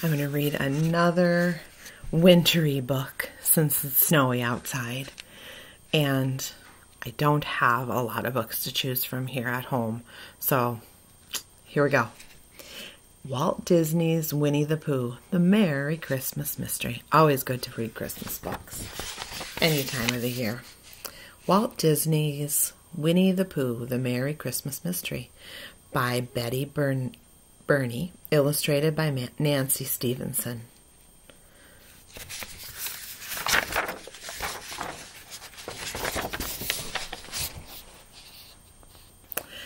I'm going to read another wintry book since it's snowy outside. And I don't have a lot of books to choose from here at home. So here we go. Walt Disney's Winnie the Pooh, The Merry Christmas Mystery. Always good to read Christmas books any time of the year. Walt Disney's Winnie the Pooh, The Merry Christmas Mystery by Betty Burney, illustrated by Nancy Stevenson.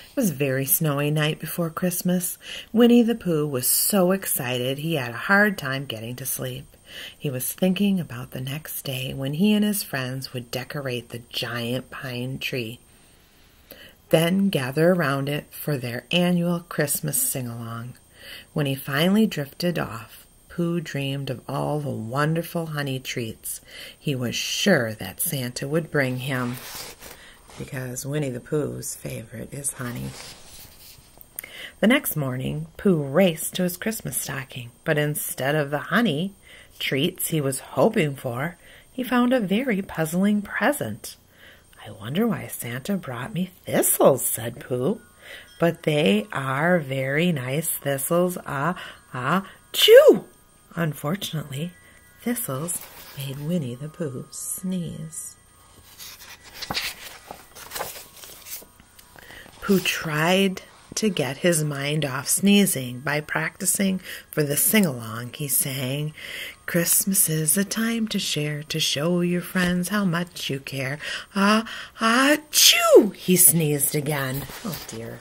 It was a very snowy night before Christmas. Winnie the Pooh was so excited he had a hard time getting to sleep. He was thinking about the next day when he and his friends would decorate the giant pine tree, then gather around it for their annual Christmas sing-along. When he finally drifted off, Pooh dreamed of all the wonderful honey treats he was sure that Santa would bring him, because Winnie the Pooh's favorite is honey. The next morning, Pooh raced to his Christmas stocking, but instead of the honey treats he was hoping for, he found a very puzzling present. "I wonder why Santa brought me thistles," said Pooh. "But they are very nice thistles. Chew!" Unfortunately, thistles made Winnie the Pooh sneeze. Pooh tried to get his mind off sneezing by practicing for the sing-along. He sang, "Christmas is a time to share, to show your friends how much you care. Chew!" He sneezed again. Oh dear.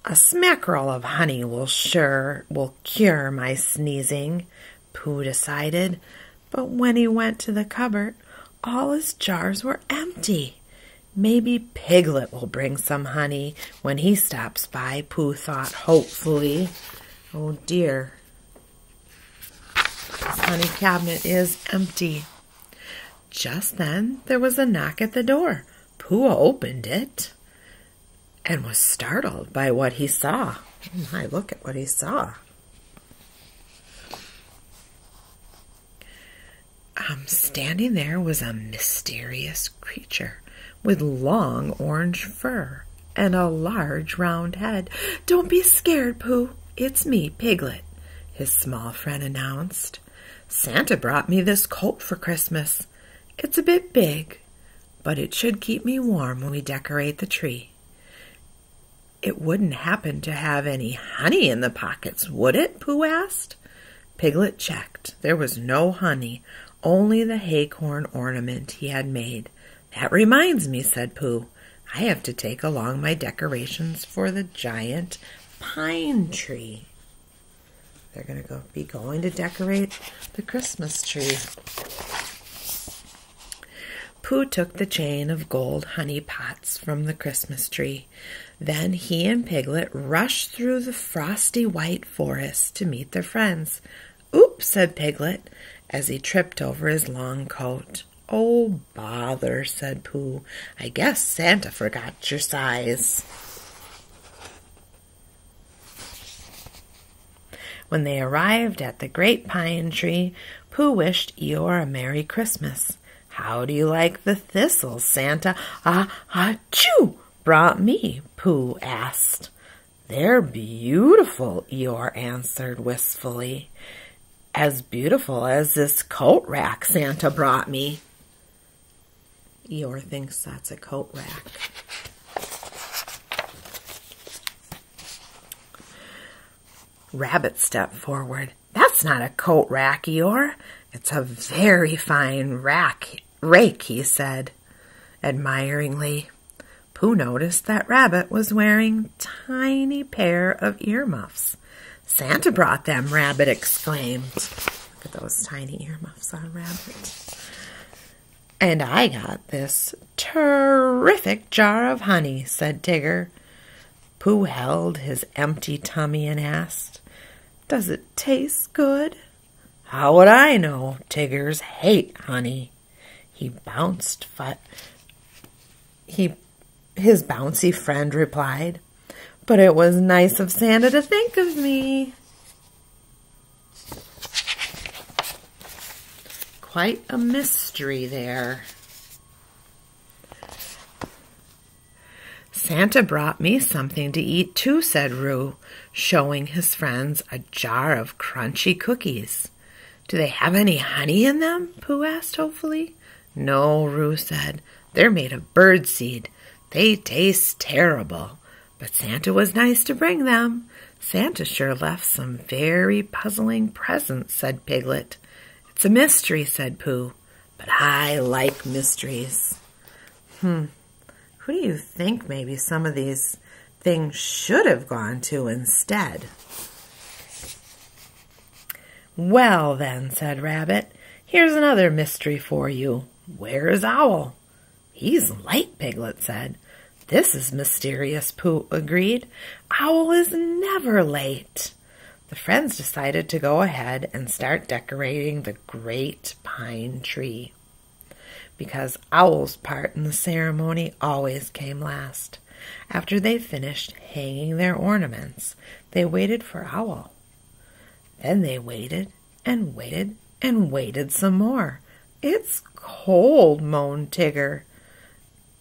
"A smackerel of honey will cure my sneezing," Pooh decided. But when he went to the cupboard, all his jars were empty. "Maybe Piglet will bring some honey when he stops by," Pooh thought hopefully. Oh dear. His honey cabinet is empty. Just then there was a knock at the door. Pooh opened it and was startled by what he saw. Oh my, look at what he saw. Standing there was a mysterious creature with long orange fur and a large round head. "Don't be scared, Pooh. It's me, Piglet," his small friend announced. "Santa brought me this coat for Christmas. It's a bit big, but it should keep me warm when we decorate the tree." "It wouldn't happen to have any honey in the pockets, would it?" Pooh asked. Piglet checked. There was no honey, only the acorn ornament he had made. "That reminds me," said Pooh. "I have to take along my decorations for the giant pine tree." They're going to be going to decorate the Christmas tree. Pooh took the chain of gold honey pots from the Christmas tree. Then he and Piglet rushed through the frosty white forest to meet their friends. "Oops," said Piglet as he tripped over his long coat. "Oh, bother," said Pooh. "I guess Santa forgot your size." When they arrived at the great pine tree, Pooh wished Eeyore a Merry Christmas. "How do you like the thistles Santa chew brought me?" Pooh asked. "They're beautiful," Eeyore answered wistfully. "As beautiful as this coat rack Santa brought me." Eeyore thinks that's a coat rack. Rabbit stepped forward. "That's not a coat rack, Eeyore. It's a very fine rake," he said admiringly. Pooh noticed that Rabbit was wearing a tiny pair of earmuffs. "Santa brought them," Rabbit exclaimed. Look at those tiny earmuffs on Rabbit. "And I got this terrific jar of honey," said Tigger. Pooh held his empty tummy and asked, "Does it taste good?" "How would I know? Tiggers hate honey." His bouncy friend replied. But it was nice of Santa to think of me. Quite a mystery there. Santa brought me something to eat too, said Roo, showing his friends a jar of crunchy cookies. Do they have any honey in them? Pooh asked hopefully. No, Roo said. They're made of birdseed. They taste terrible. But Santa was nice to bring them. Santa sure left some very puzzling presents, said Piglet. It's a mystery, said Pooh. But I like mysteries. Who do you think maybe some of these things should have gone to instead? Well, then, said Rabbit, here's another mystery for you. Where is Owl? He's late, Piglet said. This is mysterious, Pooh agreed. Owl is never late. The friends decided to go ahead and start decorating the great pine tree, because Owl's part in the ceremony always came last. After they finished hanging their ornaments, they waited for Owl. Then they waited and waited and waited some more. It's cold, moaned Tigger.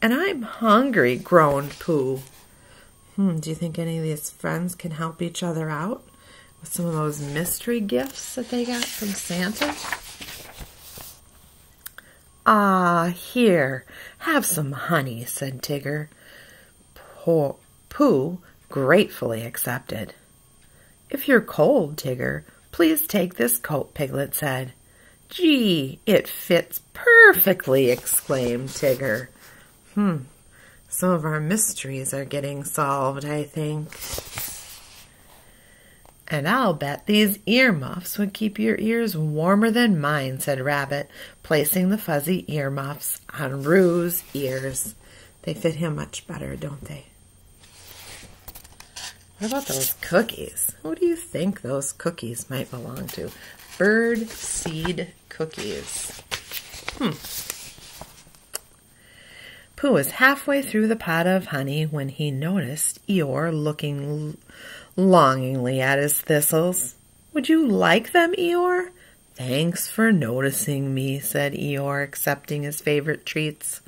And I'm hungry, groaned Pooh. Do you think any of these friends can help each other out with some of those mystery gifts that they got from Santa? Ah, here, have some honey, said Tigger. Pooh gratefully accepted. If you're cold, Tigger, please take this coat, Piglet said. Gee, it fits perfectly, exclaimed Tigger. Some of our mysteries are getting solved, I think. And I'll bet these earmuffs would keep your ears warmer than mine, said Rabbit, placing the fuzzy earmuffs on Roo's ears. They fit him much better, don't they? What about those cookies? Who do you think those cookies might belong to? Bird seed cookies. Pooh was halfway through the pot of honey when he noticed Eeyore looking longingly at his thistles. Would you like them, Eeyore? Thanks for noticing me, said Eeyore, accepting his favorite treats.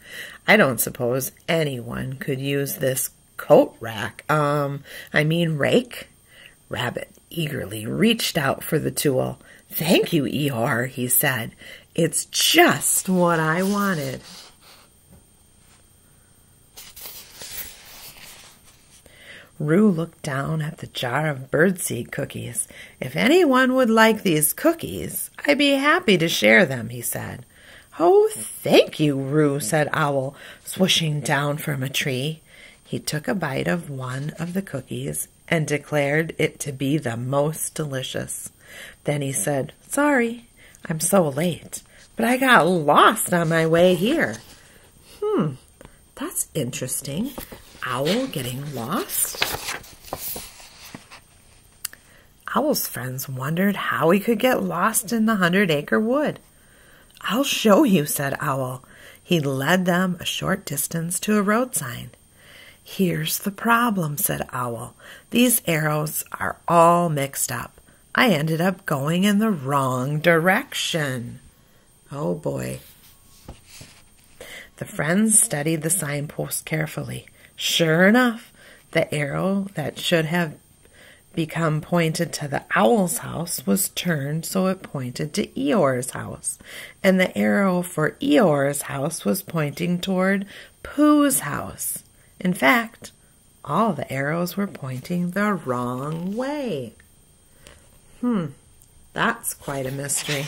I don't suppose anyone could use this coat rake. Rabbit eagerly reached out for the tool. Thank you, Eeyore, he said. It's just what I wanted. Roo looked down at the jar of birdseed cookies. If anyone would like these cookies, I'd be happy to share them, he said. Oh, thank you, Roo, said Owl, swooshing down from a tree. He took a bite of one of the cookies and declared it to be the most delicious. Then he said, Sorry, I'm so late, but I got lost on my way here. That's interesting. Owl getting lost? Owl's friends wondered how he could get lost in the 100-acre wood. I'll show you, said Owl. He led them a short distance to a road sign. Here's the problem, said Owl. These arrows are all mixed up. I ended up going in the wrong direction. Oh, boy. The friends studied the signpost carefully. Sure enough, the arrow that should have become pointed to the owl's house was turned so it pointed to Eeyore's house, and the arrow for Eeyore's house was pointing toward Pooh's house. In fact, all the arrows were pointing the wrong way. That's quite a mystery.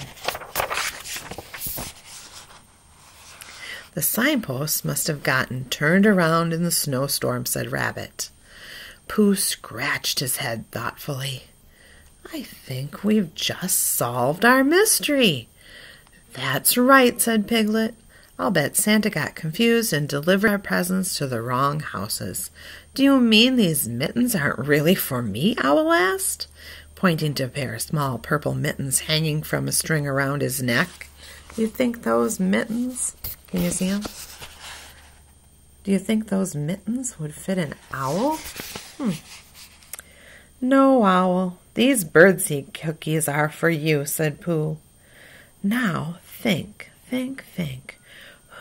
The signpost must have gotten turned around in the snowstorm, said Rabbit. Pooh scratched his head thoughtfully. I think we've just solved our mystery. That's right, said Piglet. I'll bet Santa got confused and delivered our presents to the wrong houses. Do you mean these mittens aren't really for me? Owl asked, pointing to a pair of small purple mittens hanging from a string around his neck. Do you think those mittens... Can you see them? Do you think those mittens would fit an owl? "No, Owl, these birdseed cookies are for you," said Pooh. "Now think, think, think.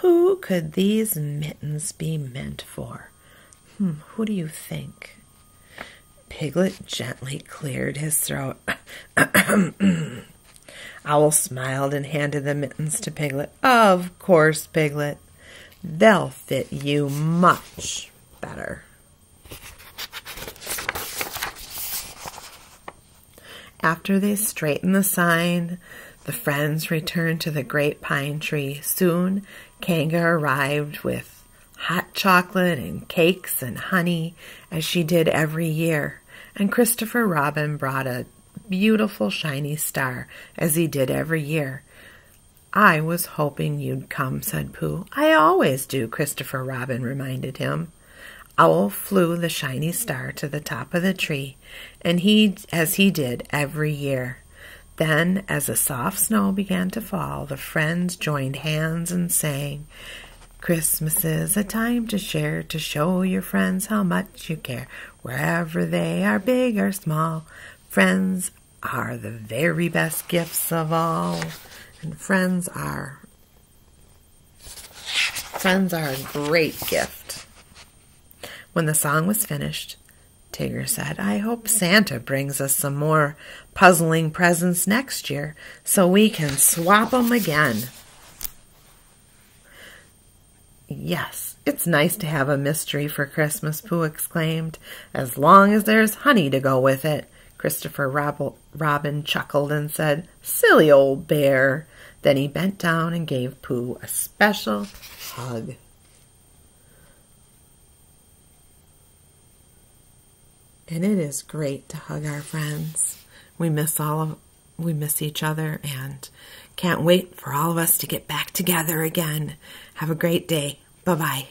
Who could these mittens be meant for? Who do you think?" Piglet gently cleared his throat. Owl smiled and handed the mittens to Piglet. "Of course, Piglet. They'll fit you much better." After they straightened the sign, the friends returned to the great pine tree. Soon, Kanga arrived with hot chocolate and cakes and honey, as she did every year, and Christopher Robin brought a beautiful shiny star, as he did every year. "I was hoping you'd come," said Pooh. "I always do," Christopher Robin reminded him. Owl flew the shiny star to the top of the tree, and as he did every year. Then, as the soft snow began to fall, the friends joined hands and sang, "Christmas is a time to share, to show your friends how much you care. Wherever they are, big or small, friends are the very best gifts of all." And friends are a great gift. When the song was finished, Tigger said, "I hope Santa brings us some more puzzling presents next year so we can swap 'em again." "Yes, it's nice to have a mystery for Christmas," Pooh exclaimed, "as long as there's honey to go with it." Christopher Robin chuckled and said, "Silly old bear." Then he bent down and gave Pooh a special hug. And it is great to hug our friends. We miss each other and can't wait for all of us to get back together again. Have a great day. Bye-bye.